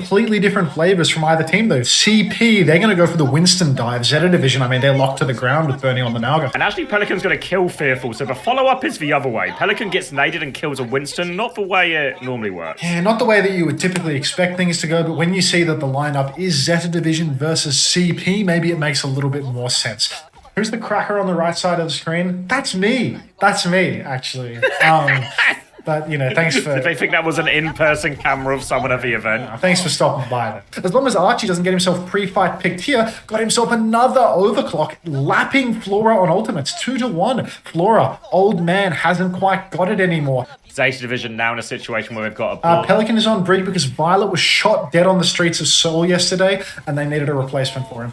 completely different flavors from either team, though. CP, they're going to go for the Winston dive. Zeta Division, I mean, they're locked to the ground with Bernie on the Nalga. And actually, Pelican's going to kill Fearful, so the follow-up is the other way. Pelican gets naded and kills a Winston, not the way it normally works. Yeah, not the way that you would typically expect things to go, but when you see that the lineup is Zeta Division versus CP, maybe it makes a little bit more sense. Who's the cracker on the right side of the screen? That's me. That's me, actually. But, you know, thanks for... Did they think that was an in-person camera of someone at the event? Thanks for stopping by then. As long as Archie doesn't get himself pre-fight picked here, got himself another overclock, lapping Flora on ultimates. 2-1. Flora, old man, hasn't quite got it anymore. Zeta Division now in a situation where they've got a ball. Pelican is on Brig because Violet was shot dead on the streets of Seoul yesterday, and they needed a replacement for him.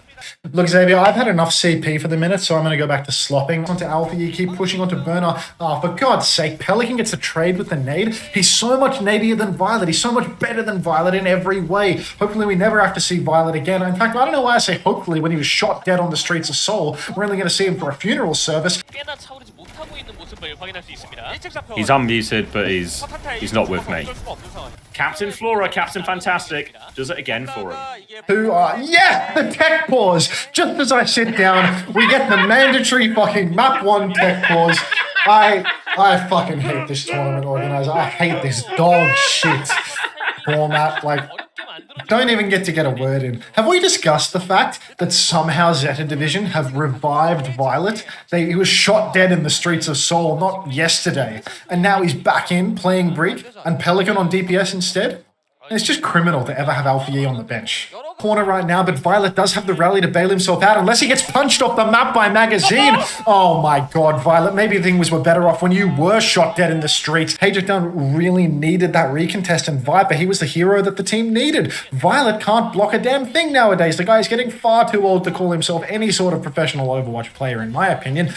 Look, Xavier, I've had enough CP for the minute, so I'm going to go back to slopping. Onto Alpha, you keep pushing onto Burner. For God's sake, Pelican gets a trade with the nade. He's so much nadier than Violet. He's so much better than Violet in every way. Hopefully we never have to see Violet again. In fact, I don't know why I say hopefully when he was shot dead on the streets of Seoul. We're only going to see him for a funeral service. He's unmuted, but he's not with me. Captain Flora, Captain Fantastic, does it again for him. Yeah, the tech pause. Just as I sit down, we get the mandatory fucking map 1 tech pause. I fucking hate this tournament organizer. I hate this dog shit format. Like, don't even get to get a word in. Have we discussed the fact that somehow Zeta Division have revived Violet? He was shot dead in the streets of Seoul, not yesterday. And now he's back in playing Brig and Pelican on DPS instead? It's just criminal to ever have Alpha Yi on the bench. Corner right now, but Violet does have the rally to bail himself out unless he gets punched off the map by Magazine. Oh my god, Violet, maybe things were better off when you were shot dead in the streets. Hagertown really needed that recontest, and Viper, he was the hero that the team needed. Violet can't block a damn thing nowadays. The guy is getting far too old to call himself any sort of professional Overwatch player, in my opinion.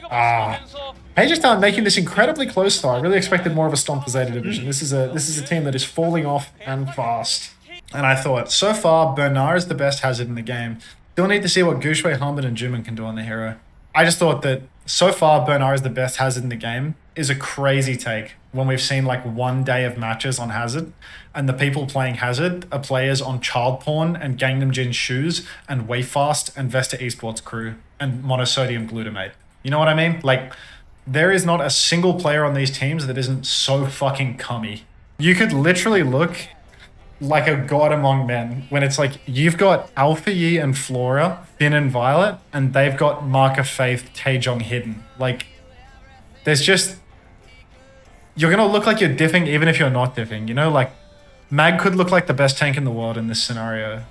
Hagertown making this incredibly close though. I really expected more of a stomp for Zeta Division. This is a team that is falling off and fast. And I thought, so far, Bernard is the best hazard in the game. Still need to see what Gushue, Hummin, and Juman can do on the hero. I just thought that, so far, Bernard is the best hazard in the game is a crazy take when we've seen like 1 day of matches on Hazard, and the people playing Hazard are players on Child Porn and Gangnam Jin Shoes and Wayfast and Vesta Esports Crew and monosodium glutamate. You know what I mean? Like, there is not a single player on these teams that isn't so fucking cummy. You could literally look like a god among men when it's like you've got Alpha Yi and Flora, Finn and Violet, and they've got Mark of Faith, Taejong hidden. Like, there's just... You're going to look like you're diffing even if you're not diffing, you know? Like, Mag could look like the best tank in the world in this scenario.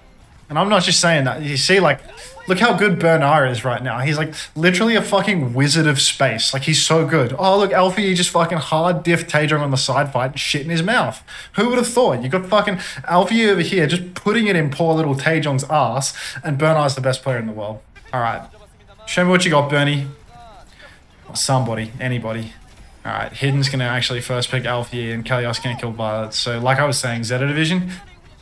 And I'm not just saying that. You see, like, look how good Bernard is right now. He's, like, literally a fucking wizard of space. Like, he's so good. Oh, look, Alpha Yi just fucking hard diff Taejong on the side fight and shit in his mouth. Who would have thought? You got fucking Alpha Yi over here just putting it in poor little Taejong's ass, and Bernard's the best player in the world. All right. Show me what you got, Bernie. Or somebody. Anybody. All right. Hidden's going to actually first pick Alpha Yi, and Kalios going to kill Violet. So, like I was saying, Zeta Division...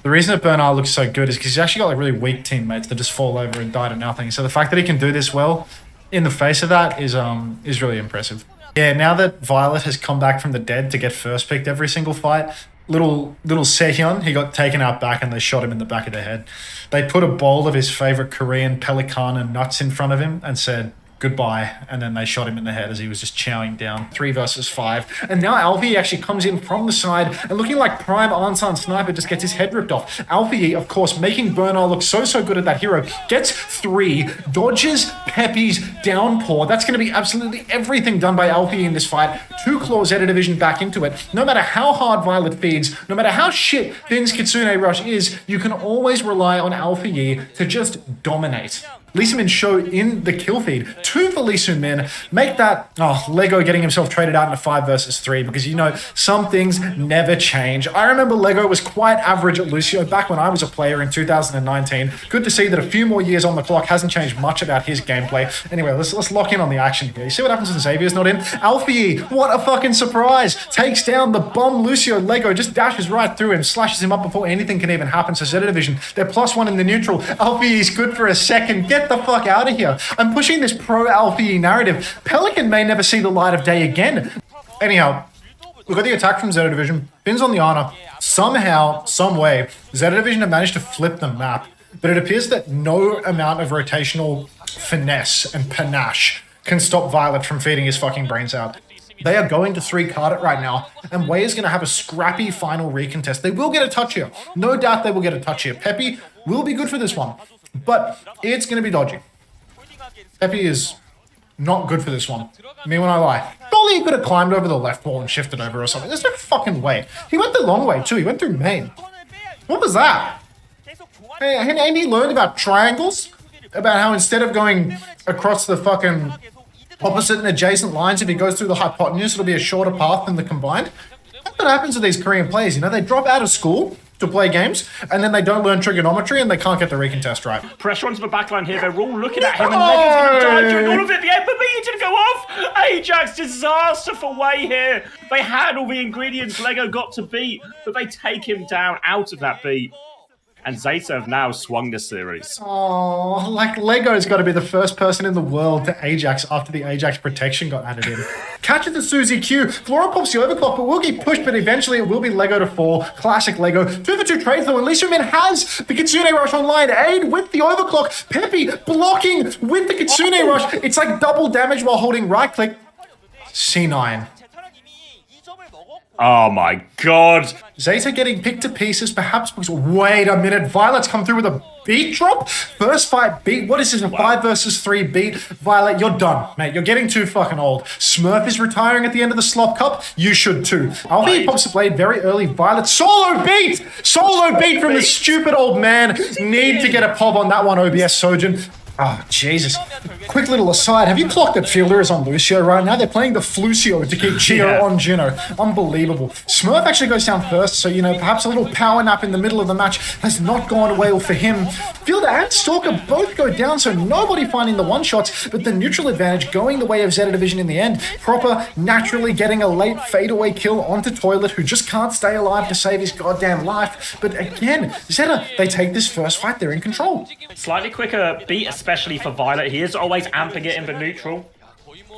The reason that Bernard looks so good is because he's actually got like really weak teammates that just fall over and die to nothing. So the fact that he can do this well in the face of that is really impressive. Yeah, now that Violet has come back from the dead to get first picked every single fight, little Sehyun, he got taken out back and they shot him in the back of the head. They put a bowl of his favorite Korean pelican and nuts in front of him and said, goodbye, and then they shot him in the head as he was just chowing down. 3 versus 5. And now Alfie actually comes in from the side and looking like prime Ansan Sniper just gets his head ripped off. Alfie, of course, making Bernard look so good at that hero, gets 3, dodges Peppy's downpour. That's going to be absolutely everything done by Alfie in this fight to claw Zeta Division back into it. No matter how hard Violet feeds, no matter how shit Finn's Kitsune Rush is, you can always rely on Alfie to just dominate. Lee Min show in the kill feed. 2 for Lee Min. Make that, Lego getting himself traded out in a 5 versus 3 because, you know, some things never change. I remember Lego was quite average at Lucio back when I was a player in 2019. Good to see that a few more years on the clock hasn't changed much about his gameplay. Anyway, let's lock in on the action here. You see what happens when Xavier's not in? Alfie, what a fucking surprise. Takes down the bomb Lucio. Lego just dashes right through him, slashes him up before anything can even happen. So Zeta Division, they're +1 in the neutral. Alfie is good for a second. Get the fuck out of here. I'm pushing this pro-Alfie narrative. Pelican may never see the light of day again. Anyhow, look at the attack from Zeta Division. Finn's on the Ana. Somehow, some way, Zeta Division have managed to flip the map, but it appears that no amount of rotational finesse and panache can stop Violet from feeding his fucking brains out. They are going to 3-card it right now, and Wei is going to have a scrappy final recontest. They will get a touch here. No doubt they will get a touch here. Peppy will be good for this one, but it's going to be dodgy. Peppy is not good for this one. Me when I lie. Surely he could have climbed over the left wall and shifted over or something. There's no fucking way. He went the long way too. He went through main. What was that? Hey, and he learned about triangles? About how instead of going across the fucking opposite and adjacent lines, if he goes through the hypotenuse, it'll be a shorter path than the combined. That's what happens to these Korean players, you know? They drop out of school to play games, and then they don't learn trigonometry, and they can't get the recontest right. Pressure onto the backline here. They're all looking at him, and Lego's going to die during all of it. The Ember didn't go off. Ajax, disaster for Wei here. They had all the ingredients Lego got to beat, but they take him down out of that beat. And Zeta have now swung the series. Oh, like Lego's got to be the first person in the world to Ajax after the Ajax protection got added in. Catches the Suzy Q. Flora pops the overclock, but will get pushed, but eventually it will be Lego to fall. Classic Lego. 2 for 2 trades though, and Lisa Min has the Kitsune Rush online. Aid with the overclock. Peppy blocking with the Kitsune Rush. It's like double damage while holding right click. C9. Oh my god. Zeta getting picked to pieces, perhaps because, wait a minute, Violet's come through with a beat drop? First fight beat? What is this, a 5 versus 3 beat? Violet, you're done, mate. You're getting too fucking old. Smurf is retiring at the end of the Slop Cup. You should too. Alfie pops the blade very early. Violet, solo beat! Solo beat from the stupid old man. Need to get a pop on that one, OBS Sojin. Oh, Jesus. Quick little aside, have you clocked that Fielder is on Lucio right now? They're playing the Flucio to keep Chio on Juno. Unbelievable. Smurf actually goes down first, so, you know, perhaps a little power nap in the middle of the match has not gone well for him. Fielder and Stalker both go down, so nobody finding the one-shots, but the neutral advantage going the way of Zeta Division in the end. Proper naturally getting a late fadeaway kill onto Toilet, who just can't stay alive to save his goddamn life. But again, Zeta, they take this first fight, they're in control. Slightly quicker beat, especially for Violet. He is always amping it in the neutral.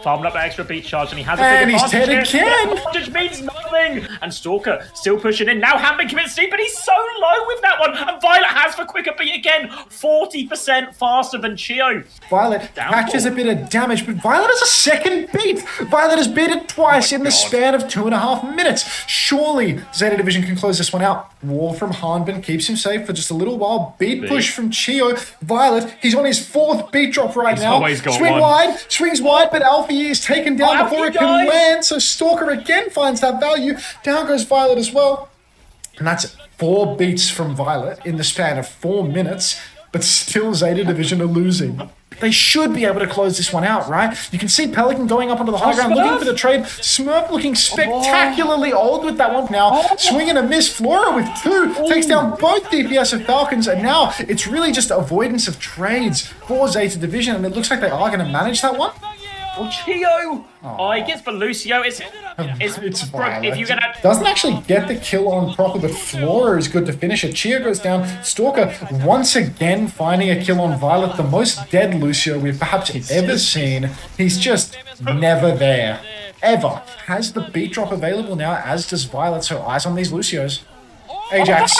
Farming up the extra beat charge, and he has a big advantage. And he's dead again! Advantage means nothing! And Stalker still pushing in. Now Hamden commits sleep, but he's so low with that one. And Violet has the quicker beat again. 40% faster than Chio. Violet catches a bit of damage, but Violet has a second beat. Violet has beat it twice in the span of 2.5 minutes. Surely Zeta Division can close this one out. Wall from Hanbin keeps him safe for just a little while. Beat push from Chio. Violet, he's on his 4th beat drop right now. Always got Swing one. wide, swings wide, but Alfie is taken down before it can land, so Stalker again finds that value. Down goes Violet as well. And that's it. 4 beats from Violet in the span of 4 minutes, but still Zeta Division are losing. They should be able to close this one out, right? You can see Pelican going up onto the high ground, looking for the trade. Smurf looking spectacularly old with that one now. Swinging a miss. Flora with 2. Takes down both DPS of Falcons, and now it's really just avoidance of trades for Zeta Division, and it looks like they are going to manage that one. Oh, Chio! Oh, he gets for Lucio. It's Violet. if you're gonna Doesn't actually get the kill on proper, but Flora is good to finish it. Chio goes down. Stalker once again finding a kill on Violet, the most dead Lucio we've perhaps ever seen. He's just never there. Ever. Has the beat drop available now, as does Violet, so eyes on these Lucios. Ajax.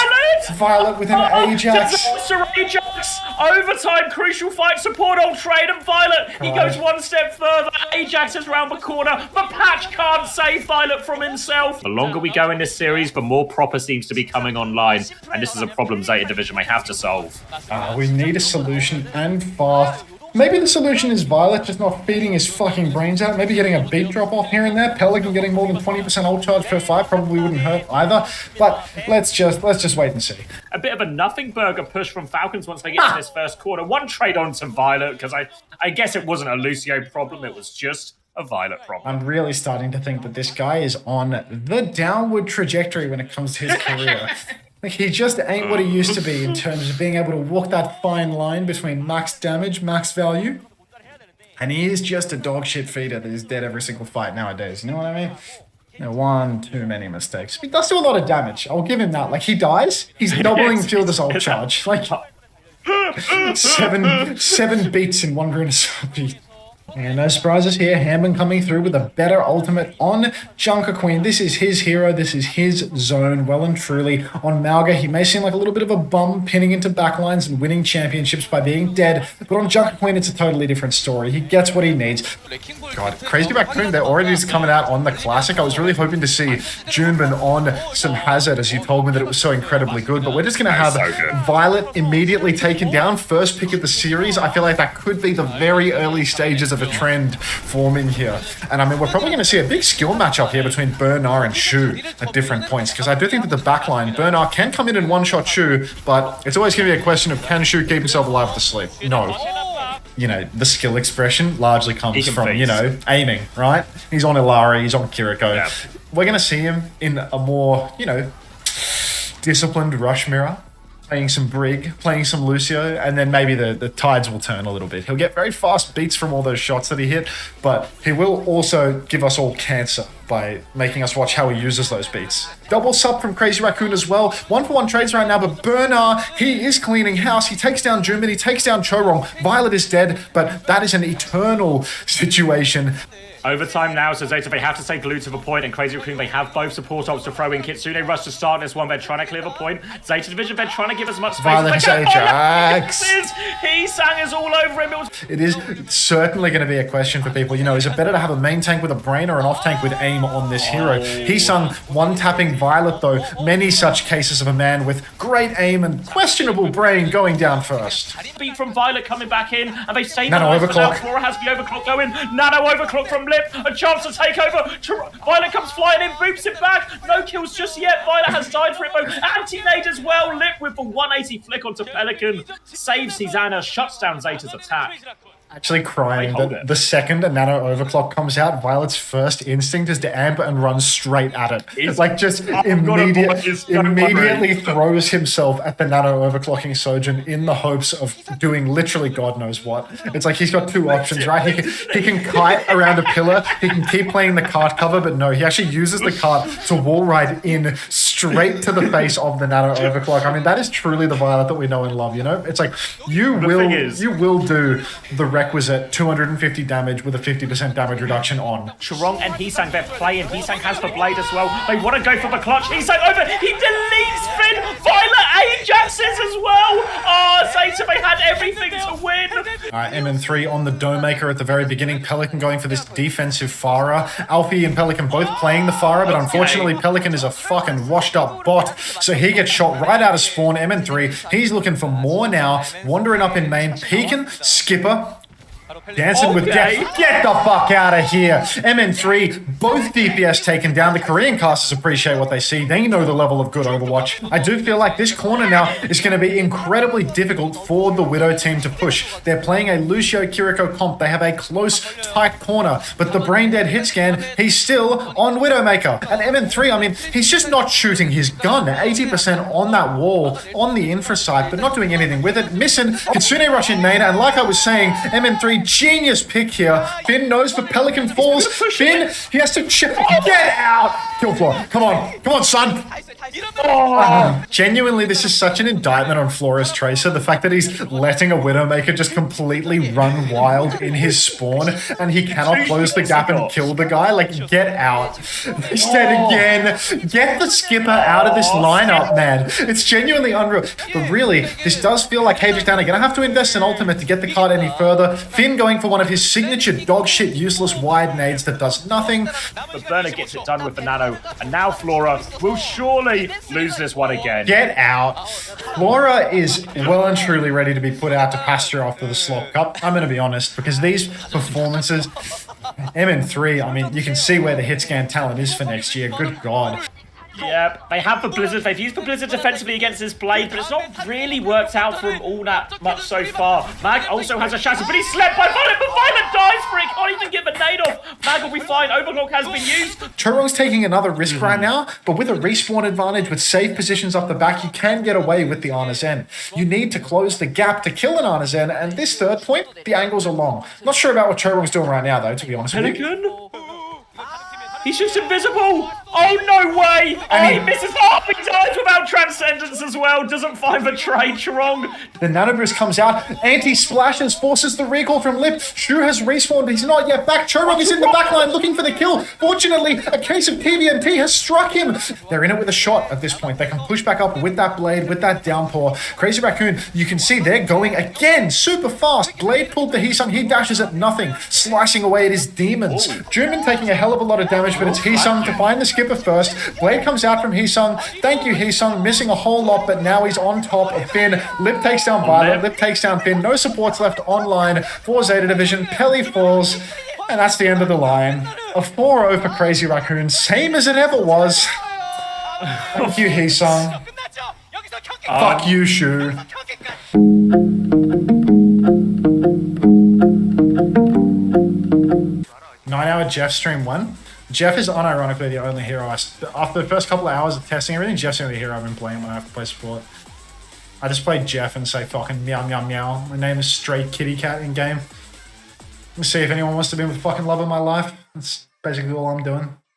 Violet with an Ajax. Disaster Ajax. Overtime, crucial fight, support old trade, and Violet. He goes one step further. Ajax is round the corner, but Patch can't save Violet from himself. The longer we go in this series, the more proper seems to be coming online, and this is a problem Zeta Division may have to solve. We need a solution, and fast. Maybe the solution is Violet just not feeding his fucking brains out. Maybe getting a beat drop off here and there. Pelican getting more than 20% ult charge per fight probably wouldn't hurt either. But let's just wait and see. A bit of a nothing burger push from Falcons once they get to this first quarter. One trade on to Violet, because I guess it wasn't a Lucio problem. It was just a Violet problem. I'm really starting to think that this guy is on the downward trajectory when it comes to his career. Like, he just ain't what he used to be in terms of being able to walk that fine line between max damage, max value. And he is just a dog shit feeder that is dead every single fight nowadays. You know what I mean? You know, one too many mistakes. He does do a lot of damage. I'll give him that. Like, he dies, he's doubling Fielder's ult charge. Like, seven beats in one Grunisaki. And no surprises here. Hamben coming through with a better ultimate on Junker Queen. This is his hero. This is his zone. Well and truly on Mauga. He may seem like a little bit of a bum pinning into backlines and winning championships by being dead. But on Junker Queen, it's a totally different story. He gets what he needs. God, Crazy Raccoon, they're already just coming out on the Classic. I was really hoping to see Junebin on some Hazard as you told me that it was so incredibly good. But we're just going to have Violet immediately taken down. First pick of the series. I feel like that could be the very early stages of a trend forming here. And I mean, we're probably going to see a big skill matchup here between Bernard and Shu at different points. Because I do think that the backline, Bernard can come in and one-shot Shu, but it's always going to be a question of can Shu keep himself alive with the sleep? No. You know, the skill expression largely comes from, you know, aiming, right? He's on Illari, he's on Kiriko. Yeah. We're going to see him in a more, you know, disciplined Rush Mirror. Playing some Brig, playing some Lucio, and then maybe the tides will turn a little bit. He'll get very fast beats from all those shots that he hit, but he will also give us all cancer by making us watch how he uses those beats. Double sub from Crazy Raccoon as well. 1-for-1 trades right now, but Bernard, he is cleaning house. He takes down Junbin, he takes down Chorong. Violet is dead, but that is an eternal situation. Overtime now, so Zeta, they have to stay glued to the point, and Crazy Raccoon, they have both support ults to throw in. Kitsune rush to start this one, they're trying to clear the point. Zeta Division, they're trying to give as much space Violet as they can. Ajax. He sang is all over him. It is certainly going to be a question for people. You know, is it better to have a main tank with a brain or an off tank with aim on this hero? He sung one-tapping Violet, though. Many such cases of a man with great aim and questionable brain going down first. Beat from Violet coming back in, and they save Nano the overclock. Flora has the overclock going. Nano overclock from Lip. A chance to take over. Violet comes flying in, boops it back. No kills just yet. Violet has died for it though. Anti-nade as well. Lip with the 180 flick onto Pelican. Saves Zizana, shuts down Zeta's attack. Actually crying that the second a Nano Overclock comes out, Violet's first instinct is to amp and run straight at it. It's like just immediately throws himself at the Nano Overclocking Sojourn in the hopes of doing literally God knows what. It's like he's got two options, right? He can kite around a pillar, he can keep playing the cart cover, but no, he actually uses the cart to wall ride in straight to the face of the Nano Overclock. I mean, that is truly the Violet that we know and love, you know? It's like, you will do the requisite 250 damage with a 50% damage reduction on. Chorong and Heesang, they're playing. Heesang has the blade as well. They want to go for the clutch. Heesang over. He deletes Finn. Violet Ajaxes as well. Oh, Zeta, they had everything to win. All right, MN3 on the Domemaker at the very beginning. Pelican going for this defensive Pharah. Alfie and Pelican both playing the Pharah, but unfortunately Pelican is a fucking washed up bot. So he gets shot right out of spawn. MN3, he's looking for more now. Wandering up in main. Peekin, Skipper. Dancing with death. Get the fuck out of here. MN3, both DPS taken down. The Korean casters appreciate what they see. They know the level of good Overwatch. I do feel like this corner now is going to be incredibly difficult for the Widow team to push. They're playing a Lucio Kiriko comp. They have a close, tight corner. But the brain dead hit scan, he's still on Widowmaker. And MN3, I mean, he's just not shooting his gun. 80% on that wall, on the infra side, but not doing anything with it. Missing Kitsune rush in main. And like I was saying, MN3 genius pick here. Finn knows the Pelican falls. Finn, he has to get out. Kill Flora. Come on, son. Genuinely, this is such an indictment on Flora's Tracer. The fact that he's letting a Widowmaker just completely run wild in his spawn and he cannot close the gap and kill the guy. Like, get out. He's dead again. Get the Skipper out of this lineup, man. It's genuinely unreal. But really, this does feel like Hader's down. Are going to have to invest in ultimate to get the card any further. Finn going for one of his signature dogshit useless wide nades that does nothing. But Burner gets it done with the Nano, and now Flora will surely lose this one again. Get out. Flora is well and truly ready to be put out to pasture after the Slop Cup. I'm going to be honest, because these performances, MN3, I mean, you can see where the hit scan talent is for next year. Good God. Yep, they have the Blizzard. They've used the Blizzard defensively against this Blade, but it's not really worked out for him all that much so far. Mag also has a shatter, but he's slept by Violet, but Violet dies for it. Can't even get the nade off. Mag will be fine. Overclock has been used. Churro's taking another risk right now, but with a respawn advantage, with safe positions up the back, you can get away with the Ana Zen. You need to close the gap to kill an Ana Zen, and this third point, the angles are long. Not sure about what Churro's doing right now, though, to be honest with you. Pelican? He's just invisible. Oh, no way! And He misses. Oh, he dies without Transcendence as well. Doesn't find the trade wrong. The Nanoboost comes out, anti-splashes, forces the recall from Lip. Shu has respawned, but he's not yet back. Chorong is in the backline looking for the kill. Fortunately, a case of TVNT has struck him. They're in it with a shot at this point. They can push back up with that blade, with that downpour. Crazy Raccoon, you can see they're going again, super fast. Blade pulled the Heesung, he dashes at nothing, slicing away at his demons. Junmin taking a hell of a lot of damage, but it's Heesung to find the skipper first. Blade comes out from Heesung. Thank you, Heesung, missing a whole lot, but now he's on top of Finn. Lip takes down Violet, Lip takes down Finn. No supports left online for Zeta Division. Pelly falls, and that's the end of the line. A 4-0 for Crazy Raccoon, same as it ever was. Thank you, Heesung. Fuck you, Shu. 9-hour Jeff stream 1. Jeff is unironically the only hero after the first couple of hours of testing everything, Jeff's the only hero I've been playing when I have to play support. I just play Jeff and say fucking meow meow meow. My name is Stray Kitty Cat in game. Let's see if anyone wants to be with fucking love of my life. That's basically all I'm doing.